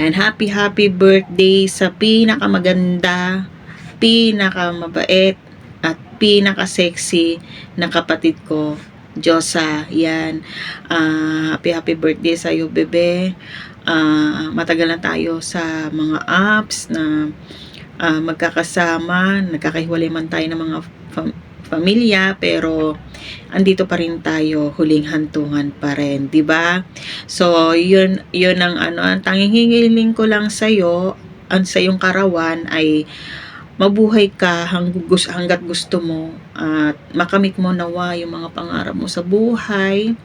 Ayan, happy birthday sa pinakamaganda, pinakamabait, at pinaka-sexy na kapatid ko, Diyosa. Yan. Happy birthday sa iyo, bebe. Matagal na tayo sa mga apps na magkakasama, nagkakahiwalay man tayo ng mga pamilya, pero andito pa rin tayo, huling hantungan pa rin, 'di ba? So, yun ang ang tanging hinihiling ko lang sa iyo, sa iyong karawan ay mabuhay ka hanggat gusto mo at makamit mo nawa yung mga pangarap mo sa buhay,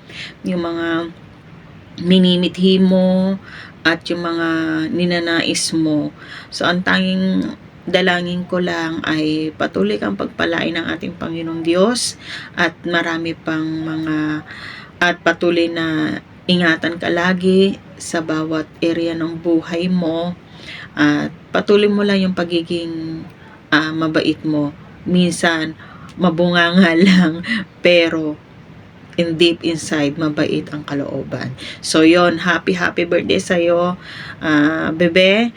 yung mga minimithi mo at yung mga ninanais mo. So, ang tanging dalangin ko lang ay patuloy kang pagpalain ng ating Panginoong Diyos at marami pang mga at patuloy na ingatan ka lagi sa bawat area ng buhay mo at patuloy mo lang yung pagiging mabait mo. Minsan mabunganga lang pero in deep inside mabait ang kalooban. So yon, happy birthday sa iyo, bebe.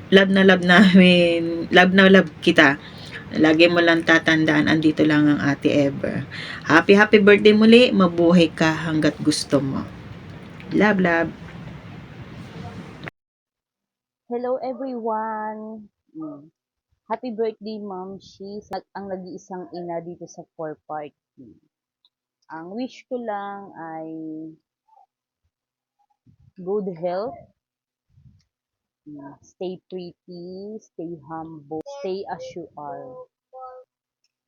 Love namin, love na love kita. Lagi mo lang tatandaan, andito lang ang Ate Ever. Happy birthday muli, mabuhay ka hanggat gusto mo. Love. Hello everyone! Happy birthday, Ma'am. She's ang nag-iisang ina dito sa 4 Party. Ang wish ko lang ay good health, stay pretty, stay humble, stay as you are,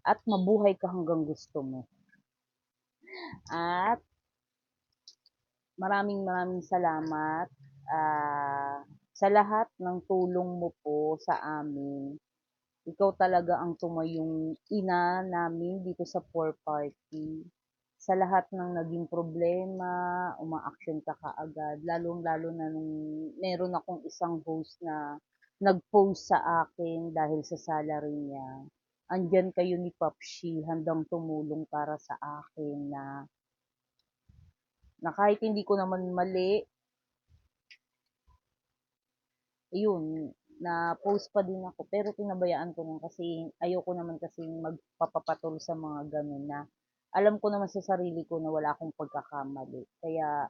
at mabuhay ka hanggang gusto mo. At maraming salamat sa lahat ng tulong mo po sa amin. Ikaw talaga ang tumayong ina namin dito sa 4 Party. Sa lahat ng naging problema, uma-action ka kaagad. Lalong-lalo na nung meron akong isang host na nag-post sa akin dahil sa salary niya. Andyan kayo ni Popshi handang tumulong para sa akin na kahit hindi ko naman mali, yun, na post pa din ako pero pinabayaan ko lang kasi ayoko naman kasi magpapapatol sa mga ganun na alam ko naman sa sarili ko na wala akong pagkakamali. Kaya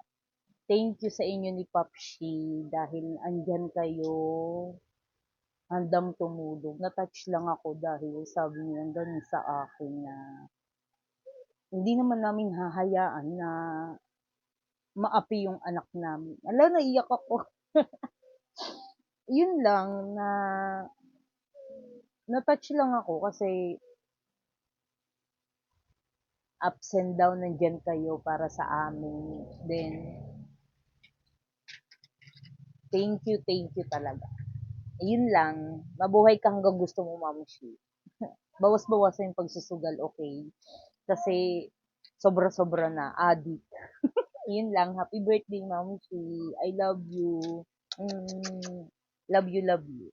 thank you sa inyo ni Popshi dahil andyan kayo handang tumulong. Na-touch lang ako dahil sabi niya ganun sa akin na hindi naman namin hahayaan na maapi yung anak namin. Ala, naiyak ako. Yun lang na na-touch lang ako kasi ups and down nandiyan kayo para sa amin. Then, thank you talaga. Yun lang. Mabuhay ka hanggang gusto mo, Mamushi. Bawas-bawasan yung pagsusugal, okay? Kasi, sobra-sobra na. Addict. Yun lang. Happy birthday, Mamushi. I love you. Love you.